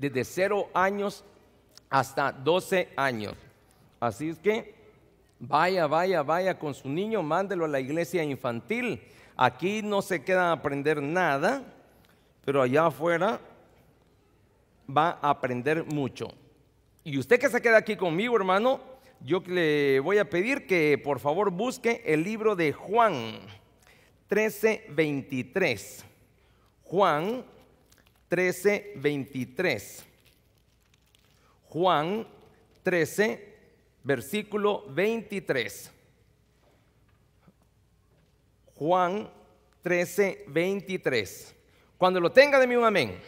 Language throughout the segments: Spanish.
desde 0 años hasta 12 años. Así es que vaya con su niño, mándelo a la iglesia infantil. Aquí no se queda a aprender nada, pero allá afuera va a aprender mucho. Y usted que se queda aquí conmigo, hermano, yo le voy a pedir que por favor busque el libro de Juan 13:23. Juan 13:23. Juan 13, versículo 23. Juan 13:23. Cuando lo tenga, deme un amén.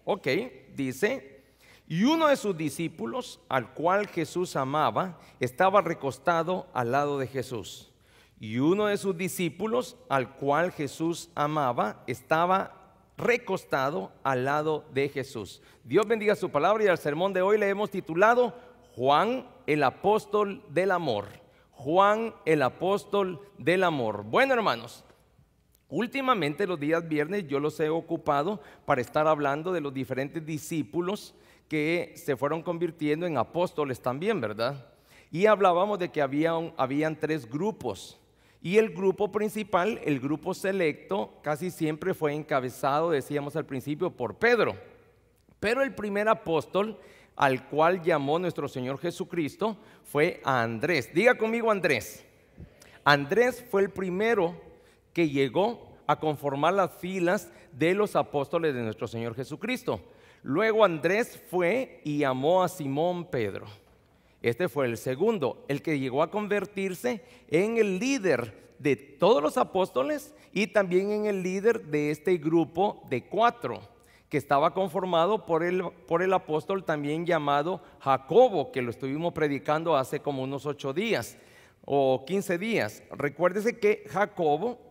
Ok, dice: y uno de sus discípulos, al cual Jesús amaba, estaba recostado al lado de Jesús. Y uno de sus discípulos, al cual Jesús amaba, estaba recostado al lado de Jesús. Dios bendiga su palabra, y al sermón de hoy le hemos titulado Juan el apóstol del amor. Juan el apóstol del amor. Bueno, hermanos, últimamente los días viernes yo los he ocupado para estar hablando de los diferentes discípulos que se fueron convirtiendo en apóstoles también, ¿verdad? Y hablábamos de que habían 3 grupos. Y el grupo principal, el grupo selecto, casi siempre fue encabezado, decíamos al principio, por Pedro. Pero el primer apóstol al cual llamó nuestro Señor Jesucristo fue a Andrés. Diga conmigo, Andrés. Andrés fue el primero que llegó a conformar las filas de los apóstoles de nuestro Señor Jesucristo. Luego Andrés fue y llamó a Simón Pedro. Este fue el segundo, el que llegó a convertirse en el líder de todos los apóstoles y también en el líder de este grupo de 4, que estaba conformado por el apóstol también llamado Jacobo, que lo estuvimos predicando hace como unos 8 días o 15 días. Recuérdese que Jacobo,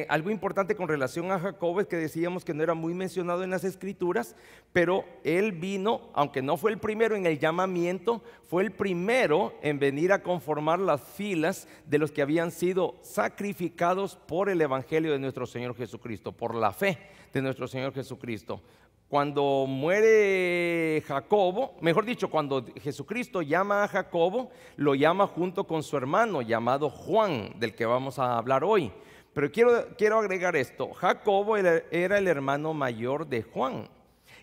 algo importante con relación a Jacobo es que decíamos que no era muy mencionado en las escrituras, pero él vino, aunque no fue el primero en el llamamiento, fue el primero en venir a conformar las filas de los que habían sido sacrificados por el evangelio de nuestro Señor Jesucristo, por la fe de nuestro Señor Jesucristo. Cuando muere Jacobo, mejor dicho, cuando Jesucristo llama a Jacobo, lo llama junto con su hermano llamado Juan, del que vamos a hablar hoy. Pero quiero agregar esto: Jacobo era el hermano mayor de Juan,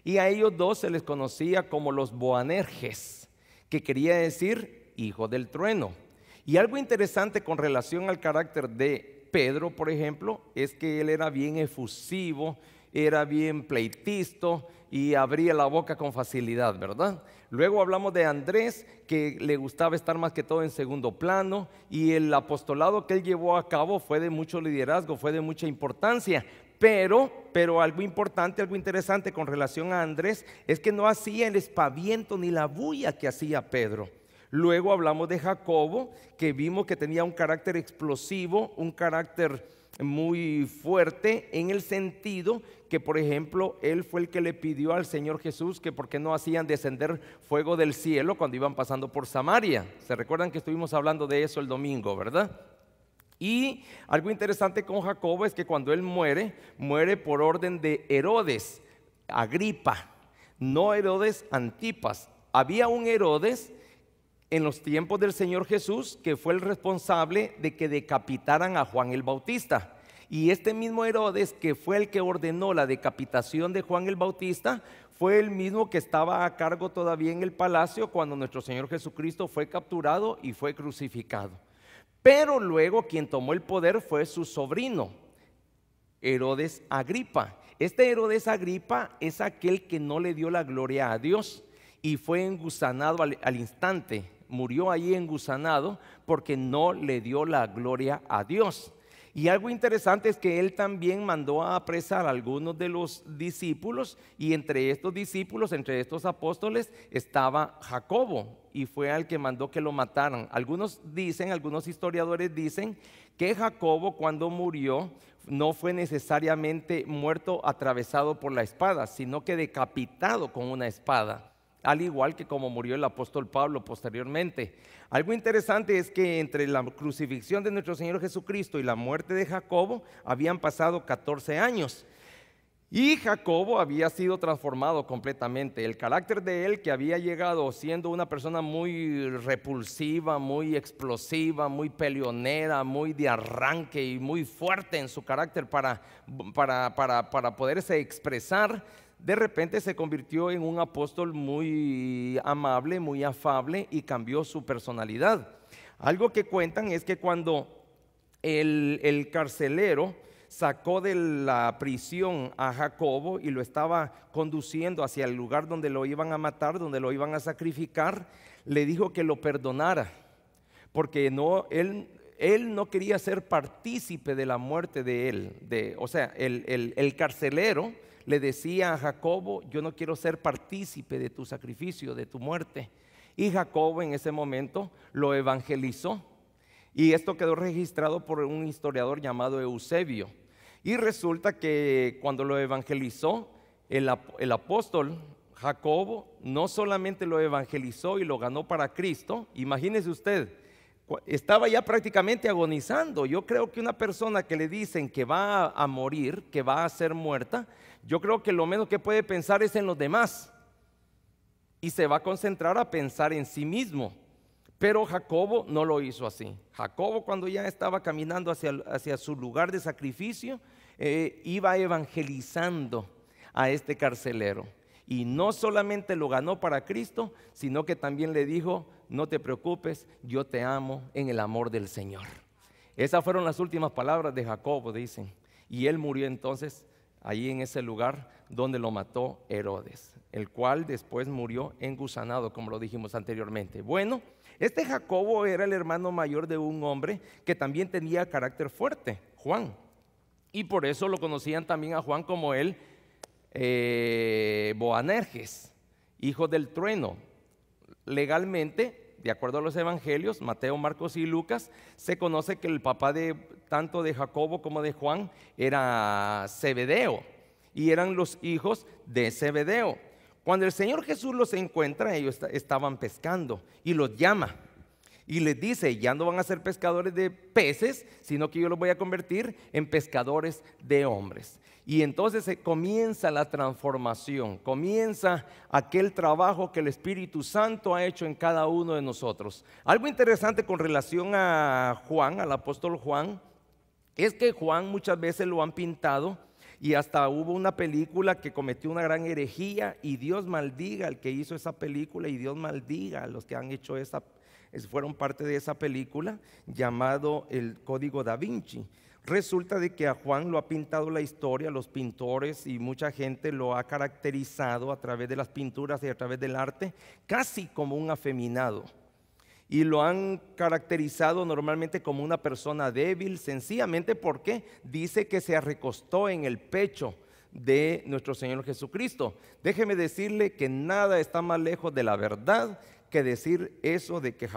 y a ellos dos se les conocía como los Boanerges, que quería decir hijo del trueno. Y algo interesante con relación al carácter de Pedro, por ejemplo, es que él era bien efusivo, era bien pleitisto y abría la boca con facilidad, ¿verdad? Luego hablamos de Andrés, que le gustaba estar más que todo en segundo plano, y el apostolado que él llevó a cabo fue de mucho liderazgo, fue de mucha importancia. Pero algo importante, algo interesante con relación a Andrés es que no hacía el espaviento ni la bulla que hacía Pedro. Luego hablamos de Jacobo, que vimos que tenía un carácter explosivo, un carácter muy fuerte, en el sentido que, por ejemplo, él fue el que le pidió al Señor Jesús que por qué no hacían descender fuego del cielo cuando iban pasando por Samaria. Se recuerdan que estuvimos hablando de eso el domingo, ¿verdad? Y algo interesante con Jacobo es que cuando él muere por orden de Herodes Agripa, no Herodes Antipas. Había un Herodes en los tiempos del Señor Jesús que fue el responsable de que decapitaran a Juan el Bautista. Y este mismo Herodes, que fue el que ordenó la decapitación de Juan el Bautista, fue el mismo que estaba a cargo todavía en el palacio cuando nuestro Señor Jesucristo fue capturado y fue crucificado. Pero luego quien tomó el poder fue su sobrino, Herodes Agripa. Este Herodes Agripa es aquel que no le dio la gloria a Dios y fue engusanado al instante. Murió ahí engusanado porque no le dio la gloria a Dios. Y algo interesante es que él también mandó a apresar a algunos de los discípulos, y entre estos discípulos, entre estos apóstoles, estaba Jacobo, y fue al que mandó que lo mataran. Algunos historiadores dicen que Jacobo, cuando murió, no fue necesariamente muerto atravesado por la espada, sino que decapitado con una espada, al igual que como murió el apóstol Pablo posteriormente. Algo interesante es que entre la crucifixión de nuestro Señor Jesucristo y la muerte de Jacobo habían pasado 14 años. Y Jacobo había sido transformado completamente. El carácter de él, que había llegado siendo una persona muy repulsiva, muy explosiva, muy peleonera, muy de arranque y muy fuerte en su carácter para poderse expresar, de repente se convirtió en un apóstol muy amable, muy afable, y cambió su personalidad. Algo que cuentan es que cuando el carcelero sacó de la prisión a Jacobo y lo estaba conduciendo hacia el lugar donde lo iban a matar, donde lo iban a sacrificar, le dijo que lo perdonara, porque él no quería ser partícipe de la muerte de él. O sea, el carcelero le decía a Jacobo: yo no quiero ser partícipe de tu sacrificio, de tu muerte. Y Jacobo en ese momento lo evangelizó. Y esto quedó registrado por un historiador llamado Eusebio. Y resulta que cuando lo evangelizó, el apóstol Jacobo no solamente lo evangelizó y lo ganó para Cristo. Imagínese usted, estaba ya prácticamente agonizando. Yo creo que una persona que le dicen que va a morir, que va a ser muerta, yo creo que lo menos que puede pensar es en los demás. Y se va a concentrar a pensar en sí mismo. Pero Jacobo no lo hizo así. Jacobo, cuando ya estaba caminando hacia su lugar de sacrificio, iba evangelizando a este carcelero. Y no solamente lo ganó para Cristo, sino que también le dijo: no te preocupes, yo te amo en el amor del Señor. Esas fueron las últimas palabras de Jacobo, dicen. Y él murió entonces allí en ese lugar donde lo mató Herodes, el cual después murió engusanado, como lo dijimos anteriormente. Bueno, este Jacobo era el hermano mayor de un hombre que también tenía carácter fuerte, Juan. Y por eso lo conocían también a Juan como el Boanerges, hijo del trueno. Legalmente, de acuerdo a los evangelios, Mateo, Marcos y Lucas, se conoce que el papá tanto de Jacobo como de Juan era Zebedeo, y eran los hijos de Zebedeo. Cuando el Señor Jesús los encuentra, ellos estaban pescando y los llama y les dice: ya no van a ser pescadores de peces, sino que yo los voy a convertir en pescadores de hombres. Y entonces comienza la transformación, comienza aquel trabajo que el Espíritu Santo ha hecho en cada uno de nosotros. Algo interesante con relación a Juan, al apóstol Juan, es que Juan muchas veces lo han pintado, y hasta hubo una película que cometió una gran herejía, y Dios maldiga al que hizo esa película, y Dios maldiga a los que han hecho fueron parte de esa película, llamado El Código Da Vinci. Resulta de que a Juan lo ha pintado la historia, los pintores y mucha gente lo ha caracterizado a través de las pinturas y a través del arte, casi como un afeminado. Y lo han caracterizado normalmente como una persona débil, sencillamente porque dice que se recostó en el pecho de nuestro Señor Jesucristo. Déjeme decirle que nada está más lejos de la verdad que decir eso de que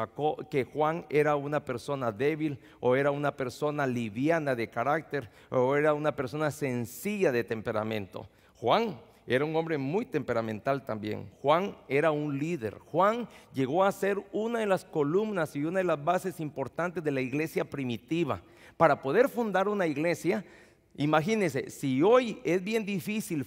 Juan era una persona débil, o era una persona liviana de carácter, o era una persona sencilla de temperamento. Juan era un hombre muy temperamental también. Juan era un líder. Juan llegó a ser una de las columnas y una de las bases importantes de la iglesia primitiva. Para poder fundar una iglesia, imagínense, si hoy es bien difícil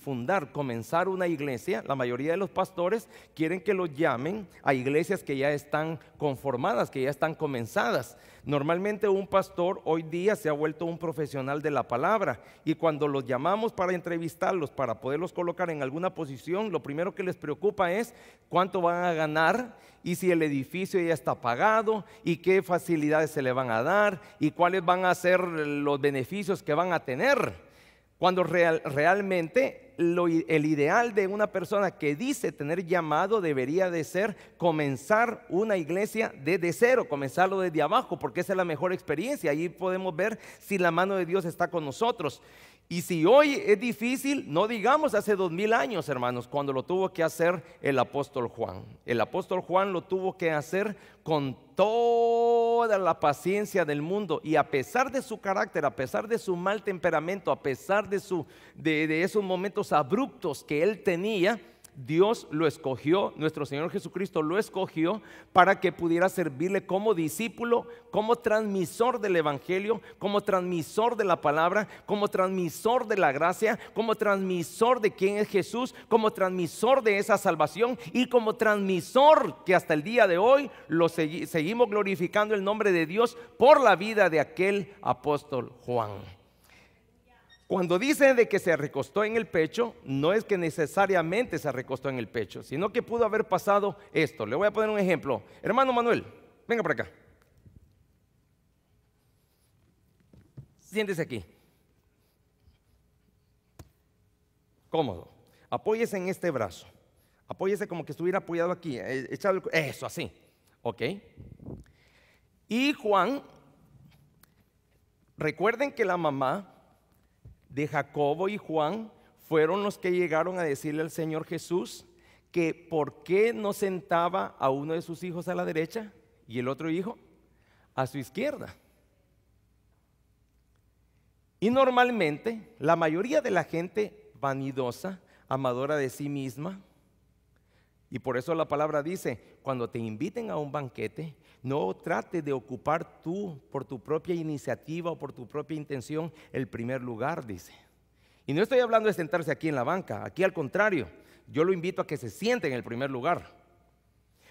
comenzar una iglesia, la mayoría de los pastores quieren que los llamen a iglesias que ya están conformadas, que ya están comenzadas. Normalmente un pastor hoy día se ha vuelto un profesional de la palabra, y cuando los llamamos para entrevistarlos, para poderlos colocar en alguna posición, lo primero que les preocupa es cuánto van a ganar, y si el edificio ya está pagado, y qué facilidades se le van a dar, y cuáles van a ser los beneficios que van a tener. Cuando realmente el ideal de una persona que dice tener llamado debería de ser comenzar una iglesia desde cero, comenzarlo desde abajo, porque esa es la mejor experiencia. Ahí podemos ver si la mano de Dios está con nosotros. Y si hoy es difícil, no digamos hace 2000 años, hermanos, cuando lo tuvo que hacer el apóstol Juan. El apóstol Juan lo tuvo que hacer con toda la paciencia del mundo, y a pesar de su carácter, a pesar de su mal temperamento, a pesar de esos momentos abruptos que él tenía, Dios lo escogió, nuestro Señor Jesucristo lo escogió para que pudiera servirle como discípulo, como transmisor del Evangelio, como transmisor de la palabra, como transmisor de la gracia, como transmisor de quién es Jesús, como transmisor de esa salvación y como transmisor que hasta el día de hoy seguimos glorificando el nombre de Dios por la vida de aquel apóstol Juan. Cuando dice de que se recostó en el pecho, no es que necesariamente se recostó en el pecho, sino que pudo haber pasado esto. Le voy a poner un ejemplo. Hermano Manuel, venga por acá. Siéntese aquí. Cómodo. Apóyese en este brazo. Apóyese como que estuviera apoyado aquí. Eso, así. ¿Ok? Y Juan, recuerden que la mamá de Jacobo y Juan fueron los que llegaron a decirle al Señor Jesús que por qué no sentaba a uno de sus hijos a la derecha y el otro hijo a su izquierda. Y normalmente la mayoría de la gente vanidosa, amadora de sí misma, y por eso la palabra dice, cuando te inviten a un banquete, no trates de ocupar tú por tu propia iniciativa o por tu propia intención el primer lugar, dice. Y no estoy hablando de sentarse aquí en la banca, aquí al contrario, yo lo invito a que se siente en el primer lugar.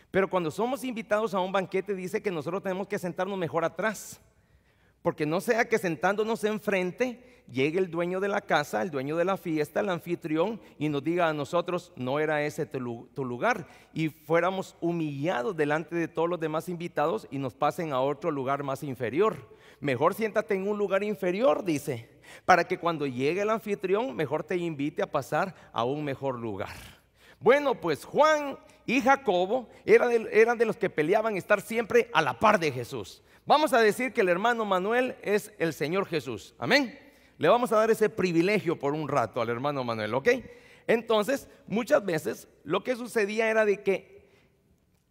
Pero cuando somos invitados a un banquete dice que nosotros tenemos que sentarnos mejor atrás, porque no sea que sentándonos enfrente llegue el dueño de la casa, el dueño de la fiesta, el anfitrión y nos diga a nosotros, no era ese tu lugar, y fuéramos humillados delante de todos los demás invitados y nos pasen a otro lugar más inferior. Mejor siéntate en un lugar inferior, dice, para que cuando llegue el anfitrión mejor te invite a pasar a un mejor lugar. Bueno, pues Juan y Jacobo eran de los que peleaban estar siempre a la par de Jesús. Vamos a decir que el hermano Manuel es el Señor Jesús, amén. Le vamos a dar ese privilegio por un rato al hermano Manuel, ¿ok? Entonces, muchas veces lo que sucedía era de que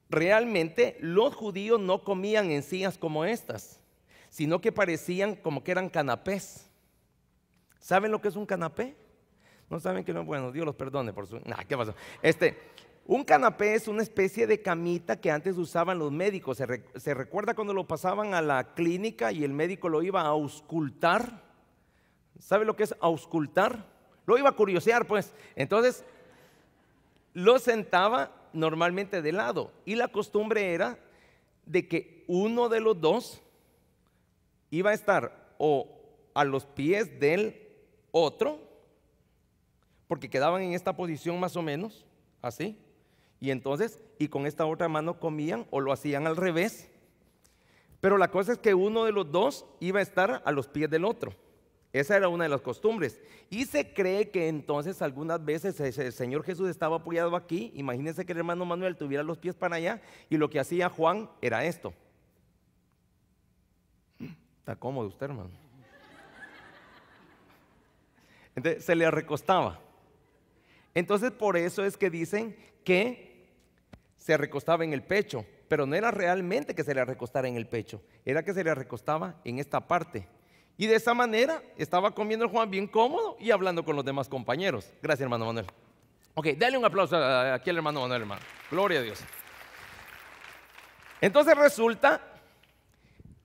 realmente los judíos no comían en sillas como estas, sino que parecían como que eran canapés. ¿Saben lo que es un canapé? No saben que no, bueno, Dios los perdone por su... ¿Qué pasó? Un canapé es una especie de camita que antes usaban los médicos. ¿Se recuerda cuando lo pasaban a la clínica y el médico lo iba a auscultar? ¿Sabe lo que es auscultar? Lo iba a curiosear, pues. Entonces, lo sentaba normalmente de lado. Y la costumbre era de que uno de los dos iba a estar o a los pies del otro, porque quedaban en esta posición más o menos, así. Y entonces, y con esta otra mano comían o lo hacían al revés. Pero la cosa es que uno de los dos iba a estar a los pies del otro. Esa era una de las costumbres. Y se cree que entonces algunas veces el Señor Jesús estaba apoyado aquí. Imagínense que el hermano Manuel tuviera los pies para allá y lo que hacía Juan era esto. Está cómodo usted, hermano. Entonces se le recostaba. Entonces por eso es que dicen que se recostaba en el pecho. Pero no era realmente que se le recostara en el pecho, era que se le recostaba en esta parte. Y de esa manera estaba comiendo el Juan bien cómodo y hablando con los demás compañeros. Gracias, hermano Manuel. Ok, dale un aplauso aquí al hermano Manuel, hermano. Gloria a Dios. Entonces resulta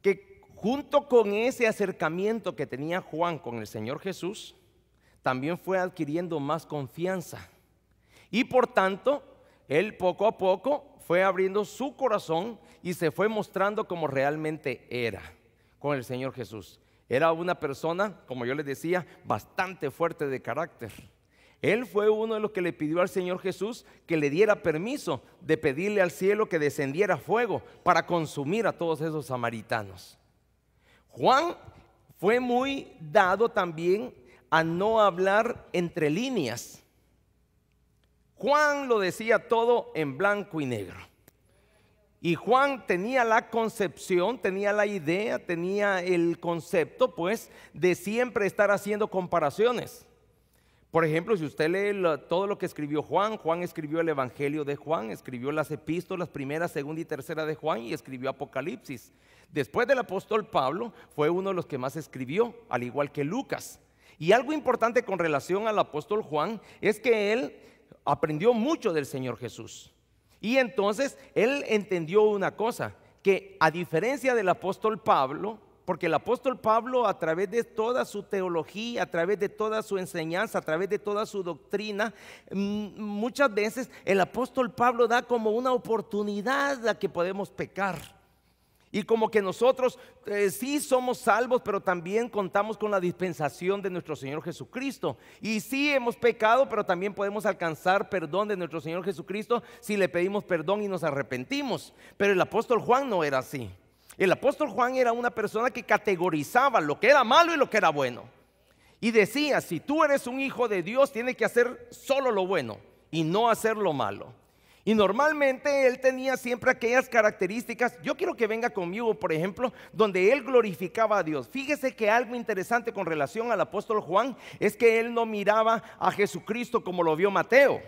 que junto con ese acercamiento que tenía Juan con el Señor Jesús, también fue adquiriendo más confianza. Y por tanto, él poco a poco fue abriendo su corazón y se fue mostrando como realmente era con el Señor Jesús. Era una persona, como yo les decía, bastante fuerte de carácter. Él fue uno de los que le pidió al Señor Jesús que le diera permiso de pedirle al cielo que descendiera fuego para consumir a todos esos samaritanos. Juan fue muy dado también a no hablar entre líneas. Juan lo decía todo en blanco y negro. Y Juan tenía la concepción, tenía la idea, tenía el concepto, pues, de siempre estar haciendo comparaciones. Por ejemplo, si usted lee todo lo que escribió Juan, Juan escribió el Evangelio de Juan, escribió las epístolas, primera, segunda y tercera de Juan y escribió Apocalipsis. Después del apóstol Pablo, fue uno de los que más escribió, al igual que Lucas. Y algo importante con relación al apóstol Juan es que él aprendió mucho del Señor Jesús. Y entonces él entendió una cosa, que a diferencia del apóstol Pablo, porque el apóstol Pablo, a través de toda su teología, a través de toda su enseñanza, a través de toda su doctrina, muchas veces el apóstol Pablo da como una oportunidad a que podemos pecar. Y como que nosotros sí somos salvos, pero también contamos con la dispensación de nuestro Señor Jesucristo. Y sí hemos pecado, pero también podemos alcanzar perdón de nuestro Señor Jesucristo si le pedimos perdón y nos arrepentimos. Pero el apóstol Juan no era así. El apóstol Juan era una persona que categorizaba lo que era malo y lo que era bueno. Y decía, si tú eres un hijo de Dios, tienes que hacer solo lo bueno y no hacer lo malo. Y normalmente él tenía siempre aquellas características. Yo quiero que venga conmigo, por ejemplo, donde él glorificaba a Dios. Fíjese que algo interesante con relación al apóstol Juan es que él no miraba a Jesucristo como lo vio Mateo.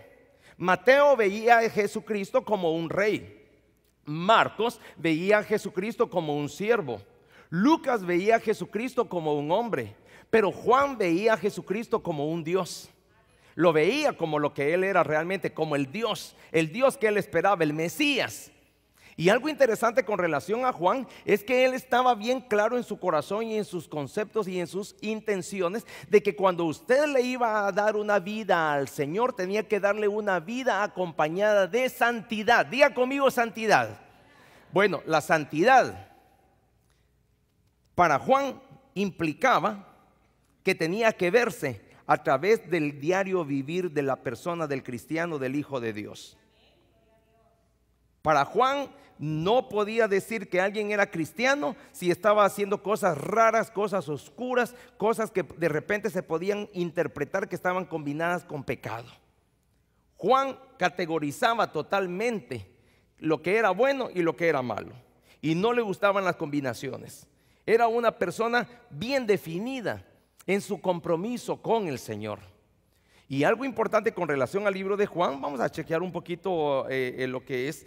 Mateo veía a Jesucristo como un rey. Marcos veía a Jesucristo como un siervo. Lucas veía a Jesucristo como un hombre. Pero Juan veía a Jesucristo como un Dios. Lo veía como lo que él era realmente, como el Dios que él esperaba, el Mesías. Y algo interesante con relación a Juan es que él estaba bien claro en su corazón y en sus conceptos y en sus intenciones de que cuando usted le iba a dar una vida al Señor, tenía que darle una vida acompañada de santidad. Diga conmigo santidad. Bueno, la santidad para Juan implicaba que tenía que verse a través del diario vivir de la persona del cristiano, del Hijo de Dios. Para Juan no podía decir que alguien era cristiano si estaba haciendo cosas raras, cosas oscuras, cosas que de repente se podían interpretar que estaban combinadas con pecado. Juan categorizaba totalmente lo que era bueno y lo que era malo, y no le gustaban las combinaciones. Era una persona bien definida en su compromiso con el Señor. Y algo importante con relación al libro de Juan, vamos a chequear un poquito lo que es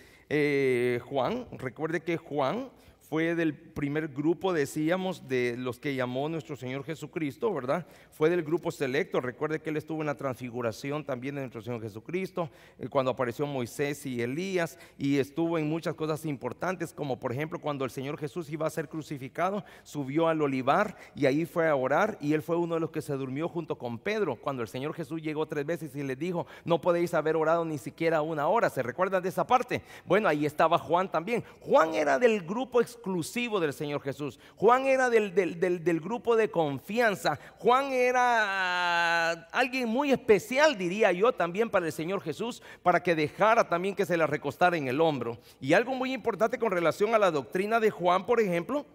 Juan. Recuerde que Juan fue del primer grupo, decíamos, de los que llamó nuestro Señor Jesucristo, ¿verdad? Fue del grupo selecto. Recuerde que él estuvo en la transfiguración también de nuestro Señor Jesucristo, cuando apareció Moisés y Elías, y estuvo en muchas cosas importantes, como por ejemplo cuando el Señor Jesús iba a ser crucificado, subió al olivar y ahí fue a orar, y él fue uno de los que se durmió junto con Pedro, cuando el Señor Jesús llegó 3 veces y le dijo, no podéis haber orado ni siquiera 1 hora. ¿Se recuerdan de esa parte? Bueno, ahí estaba Juan también. Juan era del grupo exclusivo del Señor Jesús. Juan era del grupo de confianza. Juan era alguien muy especial, diría yo, también para el Señor Jesús, para que dejara también que se le recostara en el hombro. Y algo muy importante con relación a la doctrina de Juan, por ejemplo,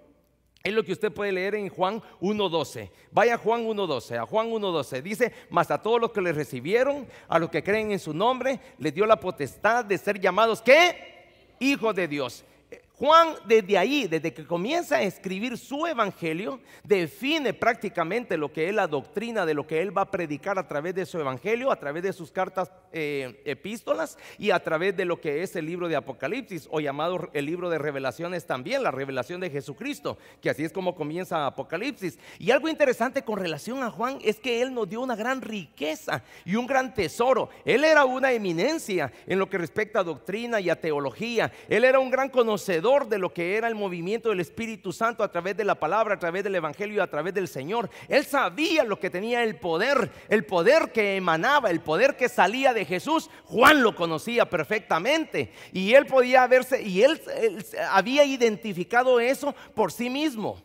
es lo que usted puede leer en Juan 1:12. Vaya a Juan 1:12. A Juan 1:12 dice, mas a todos los que le recibieron, a los que creen en su nombre, les dio la potestad de ser llamados, ¿qué? Hijos de Dios. Juan desde ahí, desde que comienza a escribir su evangelio, define prácticamente lo que es la doctrina de lo que él va a predicar a través de su evangelio, a través de sus cartas epístolas y a través de lo que es el libro de Apocalipsis, o llamado el libro de revelaciones también, la revelación de Jesucristo, que así es como comienza Apocalipsis. Y algo interesante con relación a Juan es que él nos dio una gran riqueza y un gran tesoro. Él era una eminencia en lo que respecta a doctrina y a teología. Él era un gran conocedor de lo que era el movimiento del Espíritu Santo a través de la palabra, a través del evangelio, a través del Señor. Él sabía lo que tenía el poder que emanaba, el poder que salía de Jesús. Juan lo conocía perfectamente y él podía verse, y él había identificado eso por sí mismo.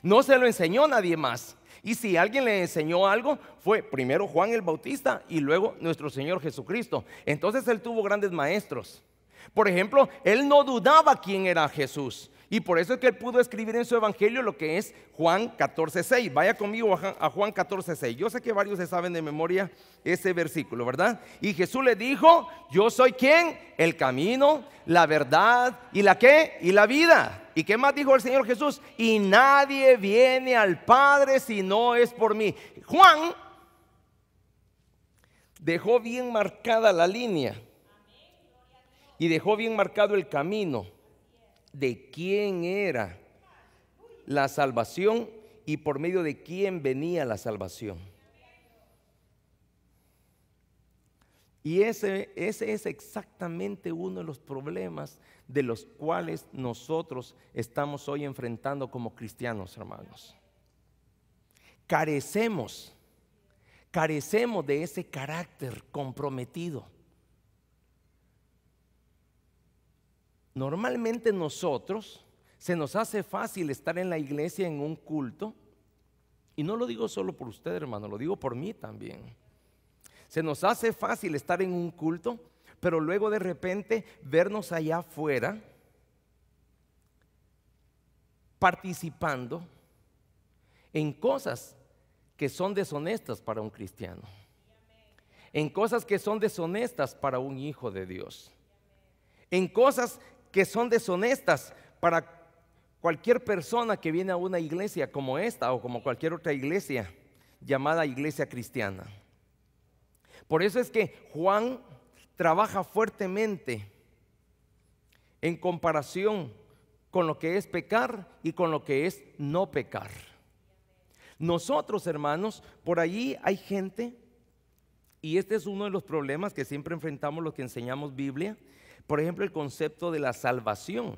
No se lo enseñó nadie más. Y si alguien le enseñó algo, fue primero Juan el Bautista y luego nuestro Señor Jesucristo. Entonces él tuvo grandes maestros. Por ejemplo, él no dudaba quién era Jesús, y por eso es que él pudo escribir en su evangelio lo que es Juan 14:6. Vaya conmigo a Juan 14:6. Yo sé que varios se saben de memoria ese versículo, ¿verdad? Y Jesús le dijo, yo soy ¿quién? El camino, la verdad y la ¿qué? Y la vida. ¿Y qué más dijo el Señor Jesús? Y nadie viene al Padre si no es por mí. Juan dejó bien marcada la línea y dejó bien marcado el camino de quién era la salvación y por medio de quién venía la salvación. Y ese es exactamente uno de los problemas de los cuales nosotros estamos hoy enfrentando como cristianos, hermanos. Carecemos de ese carácter comprometido. Normalmente nosotros se nos hace fácil estar en la iglesia en un culto, y no lo digo solo por usted, hermano, lo digo por mí también. Se nos hace fácil estar en un culto, pero luego de repente vernos allá afuera participando en cosas que son deshonestas para un cristiano, en cosas que son deshonestas para un hijo de Dios, en cosas que son deshonestas para cualquier persona que viene a una iglesia como esta o como cualquier otra iglesia llamada iglesia cristiana. Por eso es que Juan trabaja fuertemente en comparación con lo que es pecar y con lo que es no pecar. Nosotros, hermanos, por allí hay gente, y este es uno de los problemas que siempre enfrentamos los que enseñamos Biblia. Por ejemplo, el concepto de la salvación.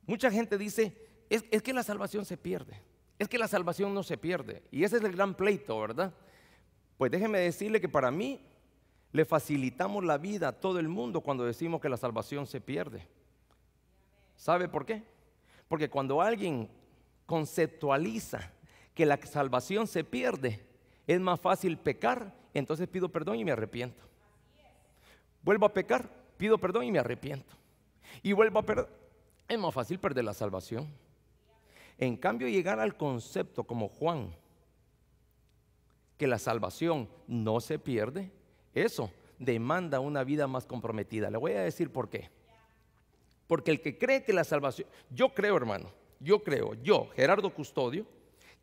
Mucha gente dice, es que la salvación se pierde, es que la salvación no se pierde. Y ese es el gran pleito, ¿verdad? Pues déjeme decirle que para mí le facilitamos la vida a todo el mundo cuando decimos que la salvación se pierde. ¿Sabe por qué? Porque cuando alguien conceptualiza que la salvación se pierde, es más fácil pecar, entonces pido perdón y me arrepiento. Vuelvo a pecar, pido perdón y me arrepiento. Y vuelvo a perder. Es más fácil perder la salvación. En cambio, llegar al concepto como Juan, que la salvación no se pierde, eso demanda una vida más comprometida. Le voy a decir por qué. Porque el que cree que la salvación, yo creo, hermano, yo, Gerardo Custodio,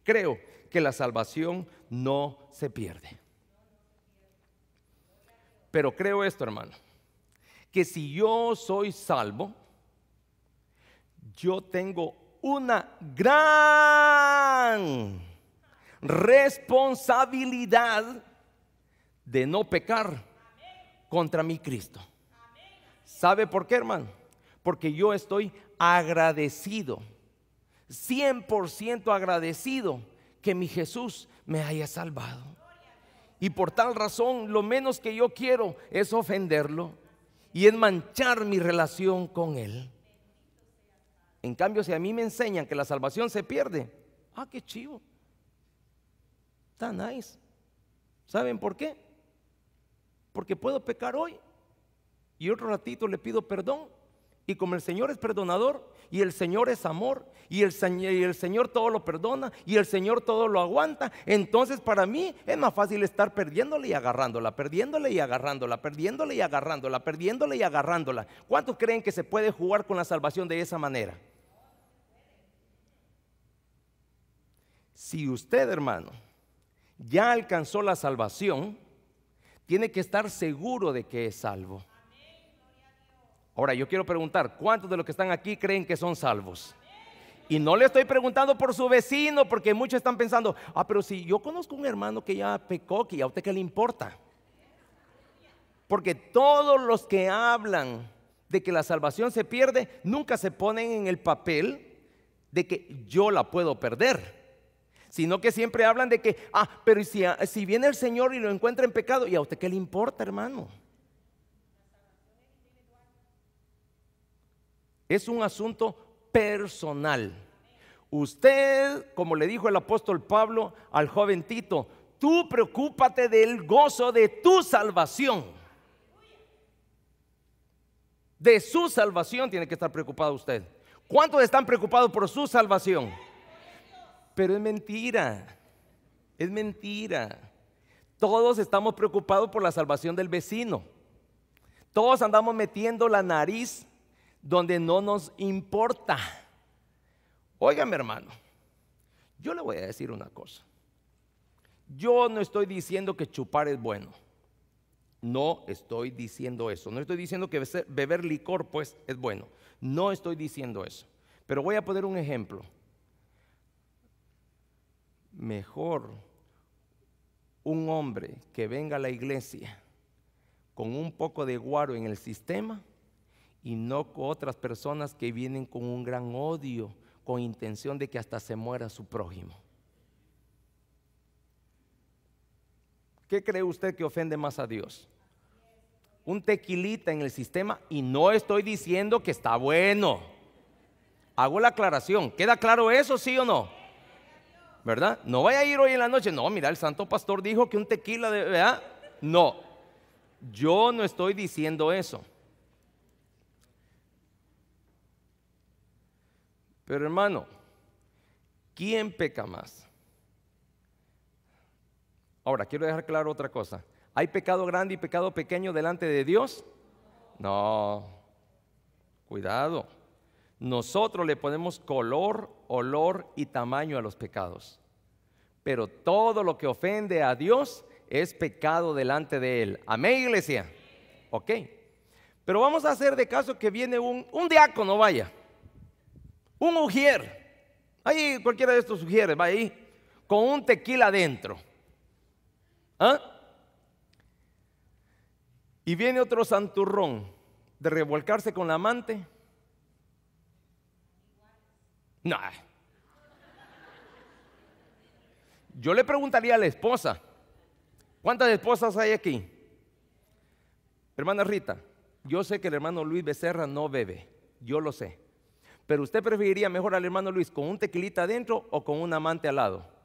creo que la salvación no se pierde. Pero creo esto, hermano, que si yo soy salvo, yo tengo una gran responsabilidad de no pecar contra mi Cristo. ¿Sabe por qué, hermano? Porque yo estoy agradecido, 100% agradecido que mi Jesús me haya salvado. Y por tal razón, lo menos que yo quiero es ofenderlo y es manchar mi relación con Él. En cambio, si a mí me enseñan que la salvación se pierde, qué chivo, está nice. ¿Saben por qué? Porque puedo pecar hoy y otro ratito le pido perdón, y como el Señor es perdonador y el Señor es amor y el Señor todo lo perdona y el Señor todo lo aguanta, entonces para mí es más fácil estar perdiéndole y agarrándola, perdiéndole y agarrándola, perdiéndole y agarrándola, perdiéndole y agarrándola. ¿Cuántos creen que se puede jugar con la salvación de esa manera? Si usted, hermano, ya alcanzó la salvación, tiene que estar seguro de que es salvo. Ahora yo quiero preguntar, ¿cuántos de los que están aquí creen que son salvos? Y no le estoy preguntando por su vecino, porque muchos están pensando, pero si yo conozco un hermano que ya pecó, que ya a usted qué le importa. Porque todos los que hablan de que la salvación se pierde, nunca se ponen en el papel de que yo la puedo perder, sino que siempre hablan de que, pero si viene el Señor y lo encuentra en pecado, ¿y a usted qué le importa, hermano? Es un asunto personal. Usted, como le dijo el apóstol Pablo al joven Tito, tú preocúpate del gozo de tu salvación. De su salvación tiene que estar preocupado usted. ¿Cuántos están preocupados por su salvación? Pero es mentira, es mentira. Todos estamos preocupados por la salvación del vecino. Todos andamos metiendo la nariz donde no nos importa. Óigame, hermano, yo le voy a decir una cosa. Yo no estoy diciendo que chupar es bueno. No estoy diciendo eso. No estoy diciendo que beber licor pues es bueno. No estoy diciendo eso. Pero voy a poner un ejemplo. Mejor un hombre que venga a la iglesia con un poco de guaro en el sistema y no con otras personas que vienen con un gran odio, con intención de que hasta se muera su prójimo. ¿Qué cree usted que ofende más a Dios? Un tequilita en el sistema, y no estoy diciendo que está bueno. Hago la aclaración. ¿Queda claro eso, sí o no? ¿Verdad? No vaya a ir hoy en la noche. No, mira, el santo pastor dijo que un tequila, ¿verdad? No, yo no estoy diciendo eso. Pero hermano, ¿quién peca más? Ahora, quiero dejar claro otra cosa. ¿Hay pecado grande y pecado pequeño delante de Dios? No, cuidado. Nosotros le ponemos color, olor y tamaño a los pecados. Pero todo lo que ofende a Dios es pecado delante de Él. Amén, iglesia. Ok. Pero vamos a hacer de caso que viene un diácono, vaya. Un ujier. Ahí cualquiera de estos ujieres va ahí con un tequila adentro. ¿Ah? Y viene otro santurrón de revolcarse con la amante. No. Yo le preguntaría a la esposa, ¿cuántas esposas hay aquí? Hermana Rita, yo sé que el hermano Luis Becerra no bebe, yo lo sé. Pero usted preferiría mejor al hermano Luis con un tequilita adentro o con un amante al lado.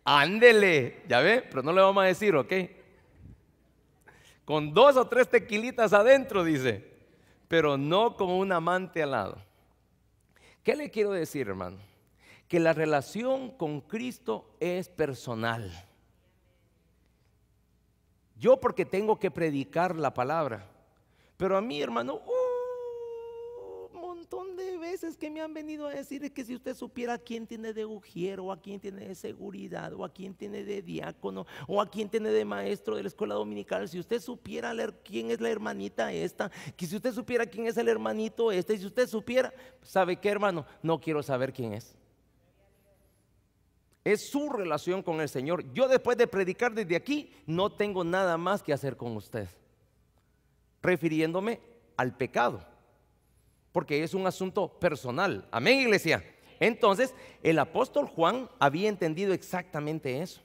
Ándele, ya ve, pero no le vamos a decir, ¿ok? Con 2 o 3 tequilitas adentro, dice, pero no con un amante al lado. ¿Qué le quiero decir, hermano? Que la relación con Cristo es personal. Yo porque tengo que predicar la palabra, pero a mí, hermano, un montón de veces que me han venido a decir que si usted supiera a quién tiene de ujier, o a quién tiene de seguridad, o a quién tiene de diácono, o a quién tiene de maestro de la escuela dominical, si usted supiera quién es la hermanita esta, que si usted supiera quién es el hermanito este, y si usted supiera, ¿sabe qué, hermano? No quiero saber quién es. Es su relación con el Señor. Yo después de predicar desde aquí no tengo nada más que hacer con usted, refiriéndome al pecado, porque es un asunto personal. Amén, iglesia. Entonces el apóstol Juan había entendido exactamente eso,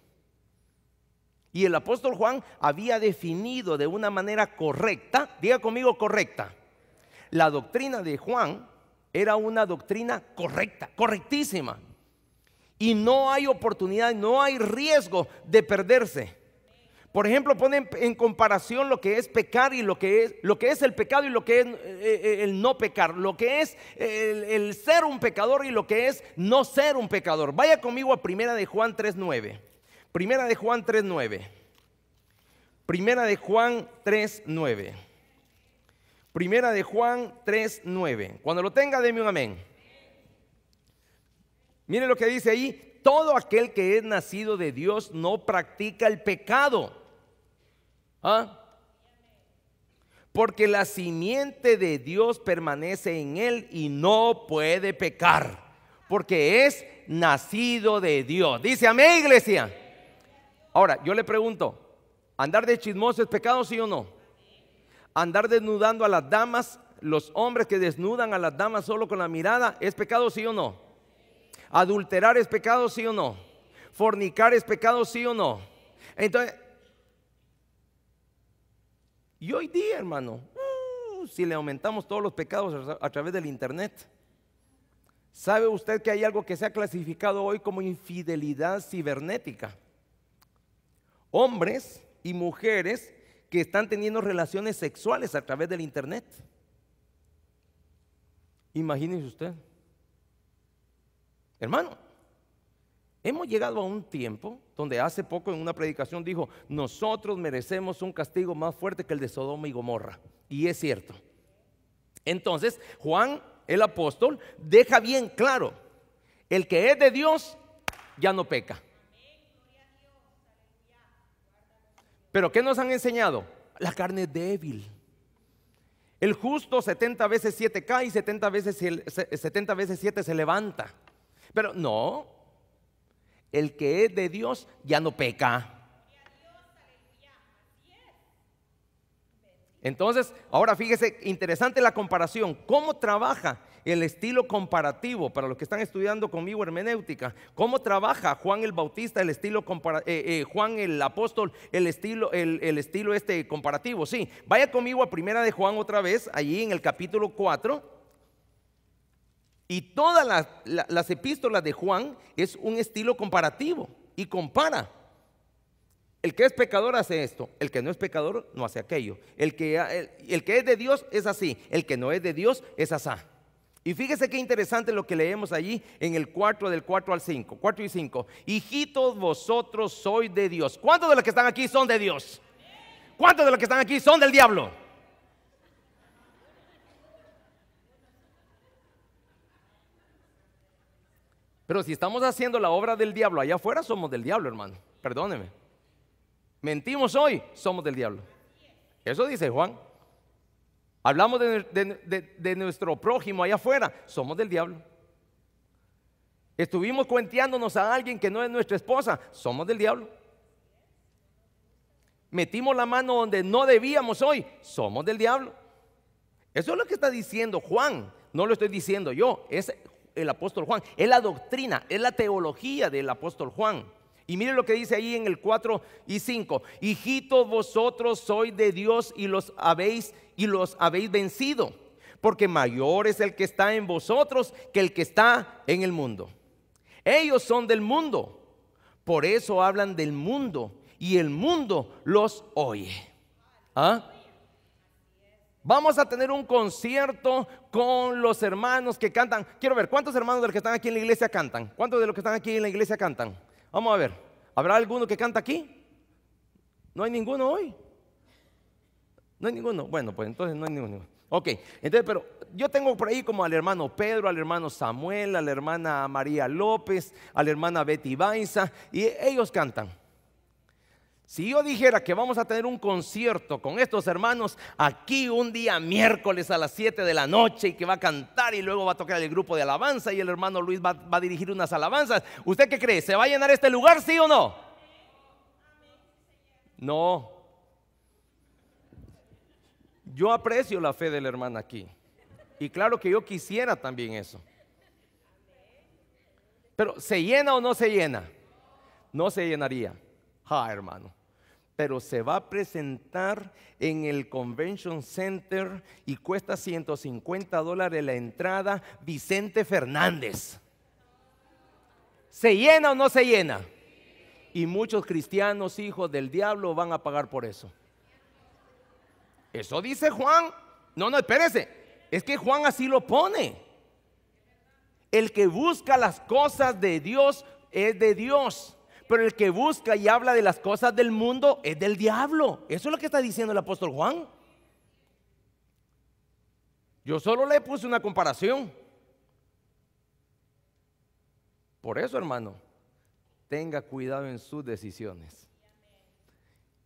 y el apóstol Juan había definido de una manera correcta, diga conmigo correcta. La doctrina de Juan era una doctrina correcta, correctísima. Y no hay oportunidad, no hay riesgo de perderse. Por ejemplo, ponen en comparación lo que es pecar y lo que es el pecado y lo que es el no pecar, lo que es el ser un pecador y lo que es no ser un pecador. Vaya conmigo a Primera de Juan 3:9. Primera de Juan 3:9. Primera de Juan 3:9. Primera de Juan 3:9. Cuando lo tenga, deme un amén. Mire lo que dice ahí: todo aquel que es nacido de Dios no practica el pecado. ¿Ah? Porque la simiente de Dios permanece en él y no puede pecar, porque es nacido de Dios. Dice amén, iglesia. Ahora, yo le pregunto, ¿andar de chismoso es pecado, sí o no? ¿Andar desnudando a las damas, los hombres que desnudan a las damas solo con la mirada, es pecado, sí o no? ¿Adulterar es pecado, sí o no? ¿Fornicar es pecado, sí o no? Entonces, y hoy día, hermano, si le aumentamos todos los pecados a través del internet, ¿sabe usted que hay algo que se ha clasificado hoy como infidelidad cibernética? Hombres y mujeres que están teniendo relaciones sexuales a través del internet. Imagínese usted. Hermano, hemos llegado a un tiempo donde hace poco en una predicación dijo: nosotros merecemos un castigo más fuerte que el de Sodoma y Gomorra. Y es cierto. Entonces Juan el apóstol deja bien claro: el que es de Dios ya no peca. Pero ¿qué nos han enseñado? La carne es débil. El justo 70 veces 7 cae y 70 veces 7 se levanta. Pero no, el que es de Dios ya no peca. Entonces, ahora fíjese, interesante la comparación. ¿Cómo trabaja el estilo comparativo? Para los que están estudiando conmigo hermenéutica, ¿cómo trabaja Juan el Bautista el estilo Juan el apóstol el estilo comparativo? Sí, vaya conmigo a Primera de Juan otra vez, allí en el capítulo 4. Y todas las epístolas de Juan es un estilo comparativo y compara. El que es pecador hace esto, el que no es pecador no hace aquello. El que es de Dios es así, el que no es de Dios es asá. Y fíjese qué interesante lo que leemos allí en el 4, del 4 al 5, 4 y 5. Hijitos, vosotros sois de Dios. ¿Cuántos de los que están aquí son de Dios? ¿Cuántos de los que están aquí son del diablo? Pero si estamos haciendo la obra del diablo allá afuera, somos del diablo, hermano. Perdóneme. Mentimos hoy, somos del diablo. Eso dice Juan. Hablamos de nuestro prójimo allá afuera, somos del diablo. Estuvimos cuenteándonos a alguien que no es nuestra esposa, somos del diablo. Metimos la mano donde no debíamos hoy, somos del diablo. Eso es lo que está diciendo Juan, no lo estoy diciendo yo, es el apóstol Juan, es la doctrina, es la teología del apóstol Juan. Y mire lo que dice ahí en el 4 y 5. Hijitos, vosotros sois de Dios y los habéis vencido, porque mayor es el que está en vosotros que el que está en el mundo. Ellos son del mundo, por eso hablan del mundo y el mundo los oye. ¿Ah? Vamos a tener un concierto con los hermanos que cantan. Quiero ver, ¿cuántos hermanos de los que están aquí en la iglesia cantan? ¿Cuántos de los que están aquí en la iglesia cantan? Vamos a ver, ¿habrá alguno que canta aquí? ¿No hay ninguno hoy? ¿No hay ninguno? Bueno, pues entonces no hay ninguno. Ok, entonces, pero yo tengo por ahí como al hermano Pedro, al hermano Samuel, a la hermana María López, a la hermana Betty Baiza, y ellos cantan. Si yo dijera que vamos a tener un concierto con estos hermanos aquí un día miércoles a las 7 de la noche y que va a cantar y luego va a tocar el grupo de alabanza y el hermano Luis va a dirigir unas alabanzas, ¿usted qué cree? ¿Se va a llenar este lugar, sí o no? No. Yo aprecio la fe de la hermana aquí y claro que yo quisiera también eso. Pero ¿se llena o no se llena? No se llenaría. Hermano, pero se va a presentar en el Convention Center y cuesta $150 la entrada. Vicente Fernández. ¿Se llena o no se llena? Y muchos cristianos, hijos del diablo, van a pagar por eso. Eso dice Juan. No, espérese. Es que Juan así lo pone. El que busca las cosas de Dios es de Dios. Pero el que busca y habla de las cosas del mundo es del diablo. Eso es lo que está diciendo el apóstol Juan. Yo solo le puse una comparación. Por eso, hermano, tenga cuidado en sus decisiones.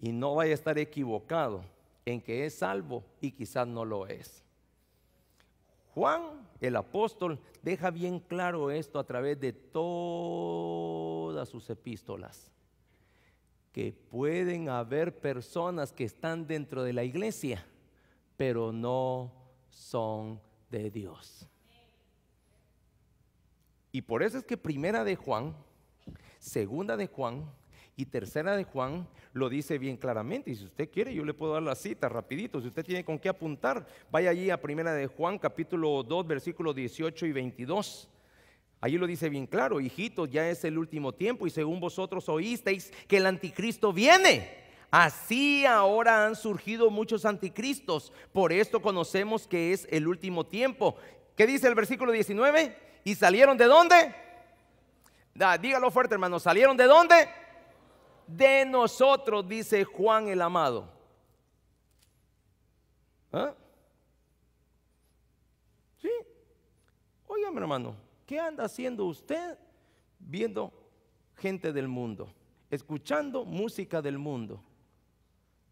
Y no vaya a estar equivocado en que es salvo y quizás no lo es. Juan, el apóstol, deja bien claro esto a través de todas sus epístolas, que pueden haber personas que están dentro de la iglesia, pero no son de Dios. Y por eso es que Primera de Juan, Segunda de Juan y Tercera de Juan lo dice bien claramente. Y si usted quiere, yo le puedo dar la cita rapidito. Si usted tiene con qué apuntar, vaya allí a Primera de Juan, capítulo 2, versículos 18 y 22. Allí lo dice bien claro: hijitos, ya es el último tiempo y según vosotros oísteis que el anticristo viene, así ahora han surgido muchos anticristos. Por esto conocemos que es el último tiempo. ¿Qué dice el versículo 19? ¿Y salieron de dónde? Dígalo fuerte, hermano. ¿Salieron de dónde? De nosotros, dice Juan el amado. ¿Ah? Sí. Óigame, hermano, ¿qué anda haciendo usted viendo gente del mundo, escuchando música del mundo,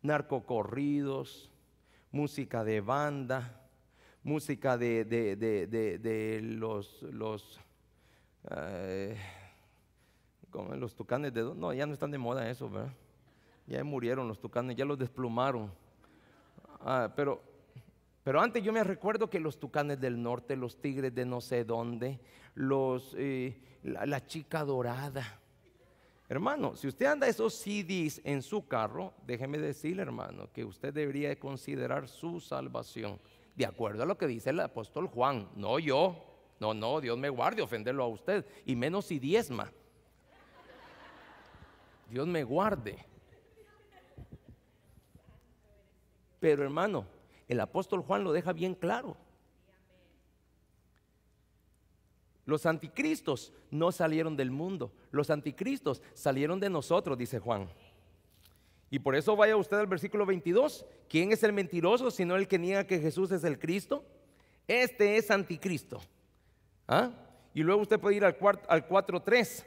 narcocorridos, música de banda, música como los tucanes de... No, ya no están de moda eso, ¿verdad? Ya murieron los tucanes, ya los desplumaron. Pero antes yo me recuerdo que los tucanes del norte, los tigres de no sé dónde, la chica dorada. Hermano, si usted anda esos CDs en su carro, déjeme decirle, hermano, que usted debería de considerar su salvación, de acuerdo a lo que dice el apóstol Juan, no yo. No, Dios me guarde ofenderlo a usted, y menos si diezma. Dios me guarde. Pero hermano, el apóstol Juan lo deja bien claro. Los anticristos no salieron del mundo, los anticristos salieron de nosotros, dice Juan. Y por eso vaya usted al versículo 22. ¿Quién es el mentiroso sino el que niega que Jesús es el Cristo? Este es anticristo. Y luego usted puede ir al 4:3.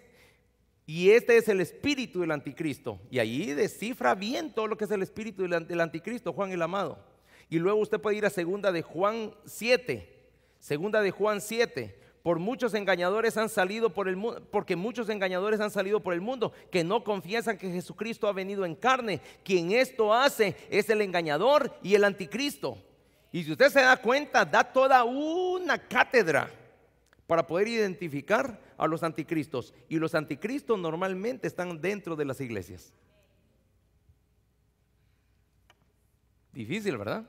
Y este es el espíritu del anticristo. Y allí descifra bien todo lo que es el espíritu del anticristo, Juan el amado. Y luego usted puede ir a segunda de Juan 7. Segunda de Juan 7. Porque muchos engañadores han salido por el mundo que no confiesan que Jesucristo ha venido en carne. Quien esto hace es el engañador y el anticristo. Y si usted se da cuenta, da toda una cátedra para poder identificar a los anticristos. Y los anticristos normalmente están dentro de las iglesias. Difícil, ¿verdad?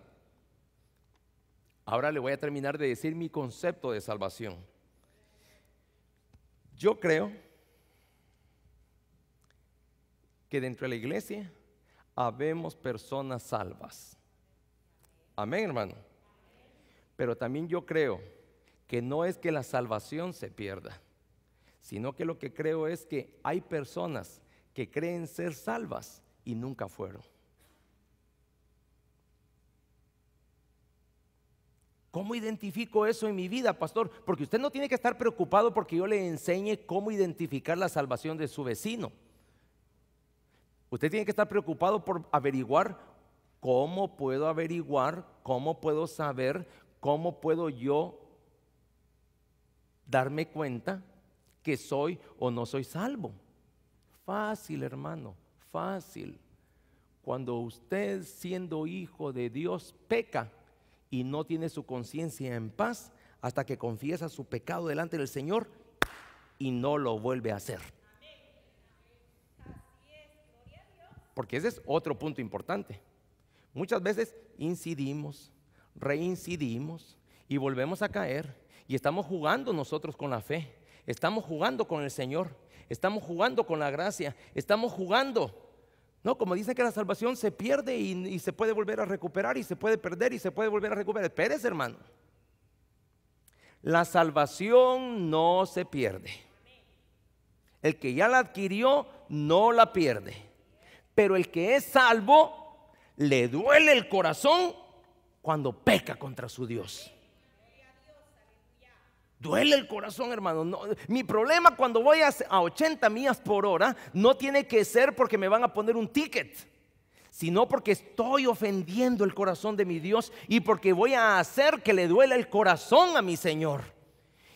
Ahora le voy a terminar de decir mi concepto de salvación. Yo creo que dentro de la iglesia habemos personas salvas. Amén, hermano. Pero también yo creo que no es que la salvación se pierda, sino que lo que creo es que hay personas que creen ser salvas y nunca fueron. ¿Cómo identifico eso en mi vida, pastor? Porque usted no tiene que estar preocupado porque yo le enseñe cómo identificar la salvación de su vecino. Usted tiene que estar preocupado por averiguar cómo puedo saber, cómo puedo yo darme cuenta que soy o no soy salvo. Fácil, hermano, fácil. Cuando usted, siendo hijo de Dios, peca y no tiene su conciencia en paz hasta que confiesa su pecado delante del Señor y no lo vuelve a hacer. Porque ese es otro punto importante. Muchas veces incidimos, reincidimos y volvemos a caer, y estamos jugando nosotros con la fe, estamos jugando con el Señor, estamos jugando con la gracia, estamos jugando. No, como dicen que la salvación se pierde y se puede volver a recuperar, y se puede perder y se puede volver a recuperar. Espérese, hermano. La salvación no se pierde. El que ya la adquirió no la pierde. Pero el que es salvo, le duele el corazón cuando peca contra su Dios. Duele el corazón, hermano. No, mi problema cuando voy a 80 millas por hora no tiene que ser porque me van a poner un ticket, sino porque estoy ofendiendo el corazón de mi Dios y porque voy a hacer que le duela el corazón a mi Señor.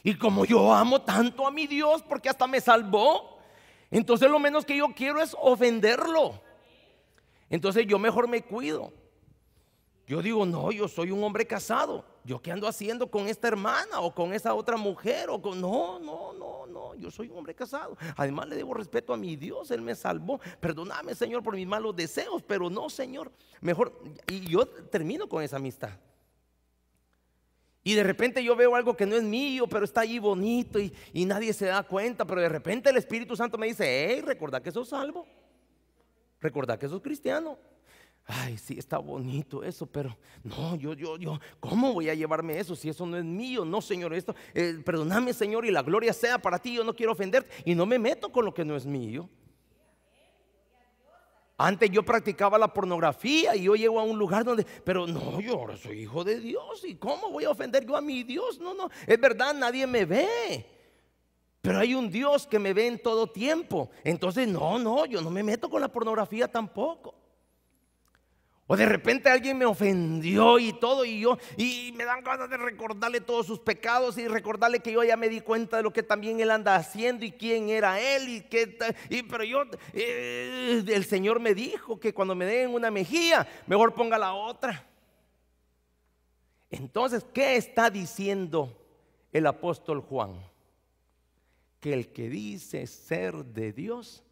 Y como yo amo tanto a mi Dios porque hasta me salvó, entonces lo menos que yo quiero es ofenderlo. Entonces yo mejor me cuido. Yo digo, no, yo soy un hombre casado. ¿Yo qué ando haciendo con esta hermana o con esa otra mujer? No, yo soy un hombre casado. Además le debo respeto a mi Dios, Él me salvó. Perdóname, Señor, por mis malos deseos, pero no, Señor, mejor. Y yo termino con esa amistad. Y de repente yo veo algo que no es mío, pero está allí bonito y nadie se da cuenta. Pero de repente el Espíritu Santo me dice, hey, recordá que sos salvo. Recordá que sos cristiano. Ay, sí, está bonito eso, pero no, yo, ¿cómo voy a llevarme eso si eso no es mío? No, Señor, esto, perdóname, Señor, y la gloria sea para ti. Yo no quiero ofenderte y no me meto con lo que no es mío. Antes yo practicaba la pornografía y yo llego a un lugar donde, pero no, yo ahora soy hijo de Dios y ¿cómo voy a ofender yo a mi Dios? No, es verdad, nadie me ve. Pero hay un Dios que me ve en todo tiempo. Entonces, no, yo no me meto con la pornografía tampoco. O de repente alguien me ofendió y todo, y me dan ganas de recordarle todos sus pecados y recordarle que yo ya me di cuenta de lo que también él anda haciendo y quién era él pero el Señor me dijo que cuando me den una mejilla, mejor ponga la otra. Entonces, ¿qué está diciendo el apóstol Juan? Que el que dice ser de Dios,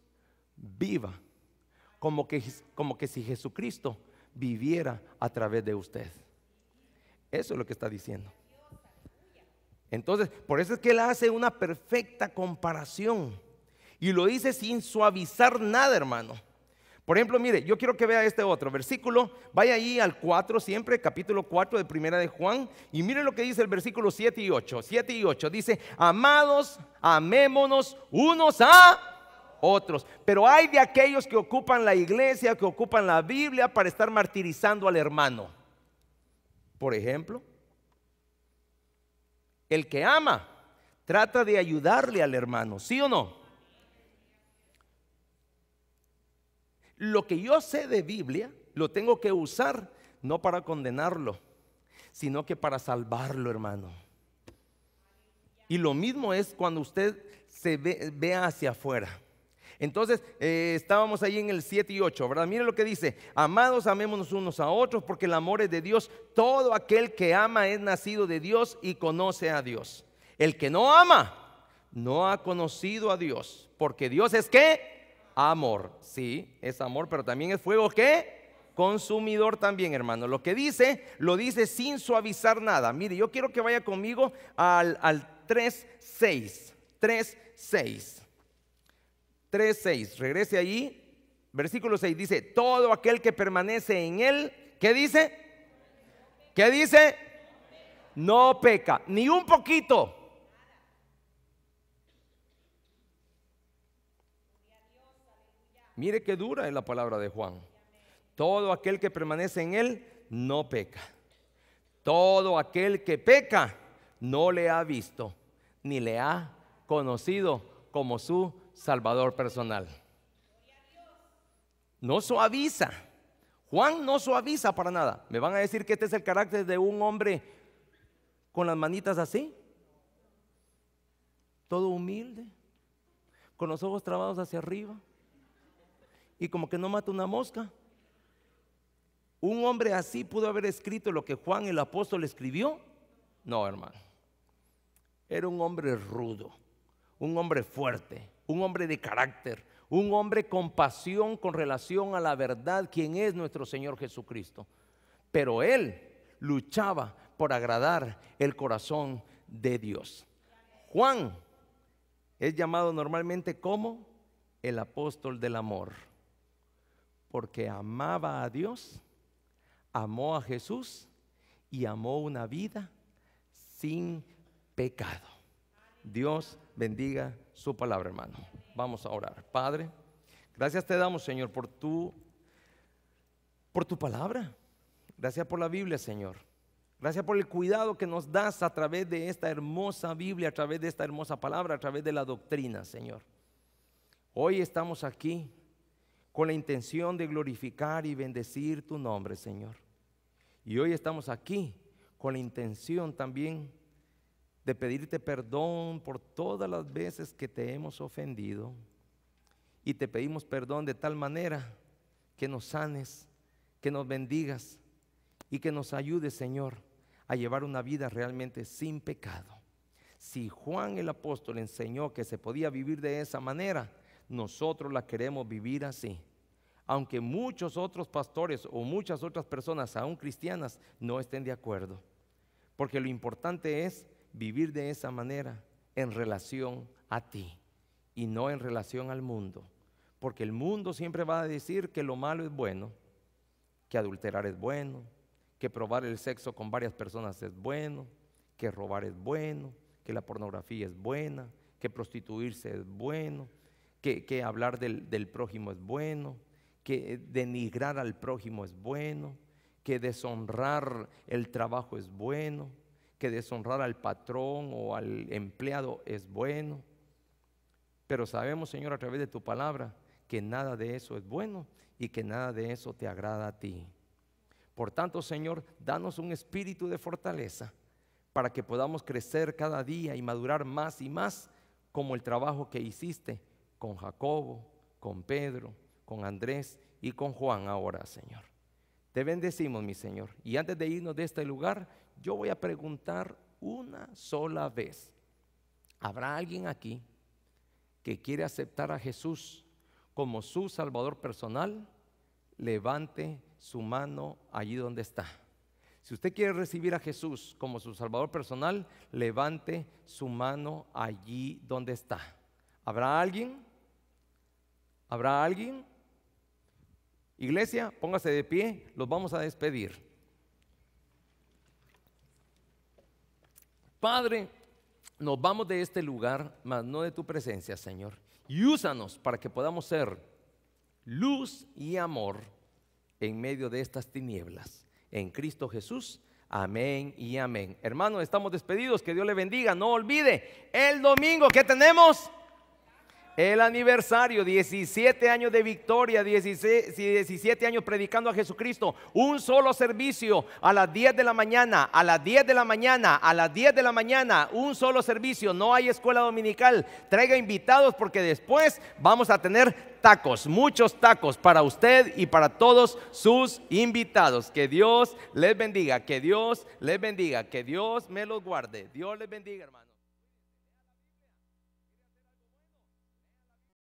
viva como que si Jesucristo viviera a través de usted. Eso es lo que está diciendo. Entonces, por eso es que él hace una perfecta comparación y lo dice sin suavizar nada, hermano. Por ejemplo, mire, yo quiero que vea este otro versículo. Vaya ahí al 4 siempre, capítulo 4 de Primera de Juan, y mire lo que dice el versículo 7 y 8. 7 y 8 dice: amados, amémonos unos a otros. Pero hay de aquellos que ocupan la iglesia, que ocupan la Biblia para estar martirizando al hermano. Por ejemplo, el que ama trata de ayudarle al hermano, ¿sí o no? Lo que yo sé de Biblia lo tengo que usar no para condenarlo, sino que para salvarlo, hermano. Y lo mismo es cuando usted se vea hacia afuera. Entonces, estábamos ahí en el 7 y 8, ¿verdad? Mire lo que dice: amados, amémonos unos a otros, porque el amor es de Dios. Todo aquel que ama es nacido de Dios y conoce a Dios. El que no ama, no ha conocido a Dios, porque Dios es ¿qué? Amor. Sí, es amor, pero también es fuego ¿qué? Consumidor también, hermano. Lo que dice, lo dice sin suavizar nada. Mire, yo quiero que vaya conmigo al 3:6. 3:6. 3:6, regrese allí, versículo 6, dice: todo aquel que permanece en él, ¿qué dice? ¿Qué dice? No peca, ni un poquito. Mire qué dura es la palabra de Juan. Todo aquel que permanece en él, no peca. Todo aquel que peca, no le ha visto, ni le ha conocido como su Salvador personal. No suaviza. Juan no suaviza para nada. ¿Me van a decir que este es el carácter de un hombre con las manitas así? Todo humilde, con los ojos trabados hacia arriba y como que no mata una mosca. ¿Un hombre así pudo haber escrito lo que Juan el apóstol escribió? No, hermano. Era un hombre rudo, un hombre fuerte, un hombre de carácter, un hombre con pasión con relación a la verdad, quien es nuestro Señor Jesucristo. Pero él luchaba por agradar el corazón de Dios. Juan es llamado normalmente como el apóstol del amor, porque amaba a Dios, amó a Jesús y amó una vida sin pecado. Dios bendiga su palabra, hermano. Vamos a orar. Padre, gracias te damos, Señor, por tu palabra. Gracias por la Biblia, Señor. Gracias por el cuidado que nos das a través de esta hermosa Biblia, a través de esta hermosa palabra, a través de la doctrina, Señor. Hoy estamos aquí con la intención de glorificar y bendecir tu nombre, Señor. Y hoy estamos aquí con la intención también de pedirte perdón por todas las veces que te hemos ofendido. Y te pedimos perdón de tal manera que nos sanes, que nos bendigas y que nos ayudes, Señor, a llevar una vida realmente sin pecado. Si Juan el apóstol enseñó que se podía vivir de esa manera, nosotros la queremos vivir así. Aunque muchos otros pastores o muchas otras personas, aún cristianas, no estén de acuerdo. Porque lo importante es vivir de esa manera en relación a ti y no en relación al mundo. Porque el mundo siempre va a decir que lo malo es bueno, que adulterar es bueno, que probar el sexo con varias personas es bueno, que robar es bueno, que la pornografía es buena, que prostituirse es bueno, que hablar del prójimo es bueno, que denigrar al prójimo es bueno, que deshonrar el trabajo es bueno, que deshonrar al patrón o al empleado es bueno. Pero sabemos, Señor, a través de tu palabra, que nada de eso es bueno y que nada de eso te agrada a ti. Por tanto, Señor, danos un espíritu de fortaleza para que podamos crecer cada día y madurar más y más, como el trabajo que hiciste con Jacobo, con Pedro, con Andrés y con Juan ahora, Señor. Te bendecimos, mi Señor. Y antes de irnos de este lugar, yo voy a preguntar una sola vez. ¿Habrá alguien aquí que quiere aceptar a Jesús como su Salvador personal? Levante su mano allí donde está. Si usted quiere recibir a Jesús como su Salvador personal, levante su mano allí donde está. ¿Habrá alguien? ¿Habrá alguien? Iglesia, póngase de pie, los vamos a despedir. Padre, nos vamos de este lugar, mas no de tu presencia, Señor. Y úsanos para que podamos ser luz y amor en medio de estas tinieblas. En Cristo Jesús, amén y amén. Hermanos, estamos despedidos, que Dios le bendiga. No olvide, el domingo, ¿qué tenemos? El aniversario, 17 años de victoria, 17 años predicando a Jesucristo. Un solo servicio a las 10 de la mañana, a las 10 de la mañana, a las 10 de la mañana. Un solo servicio, no hay escuela dominical. Traiga invitados porque después vamos a tener tacos, muchos tacos para usted y para todos sus invitados. Que Dios les bendiga, que Dios les bendiga, que Dios me los guarde. Dios les bendiga, hermano.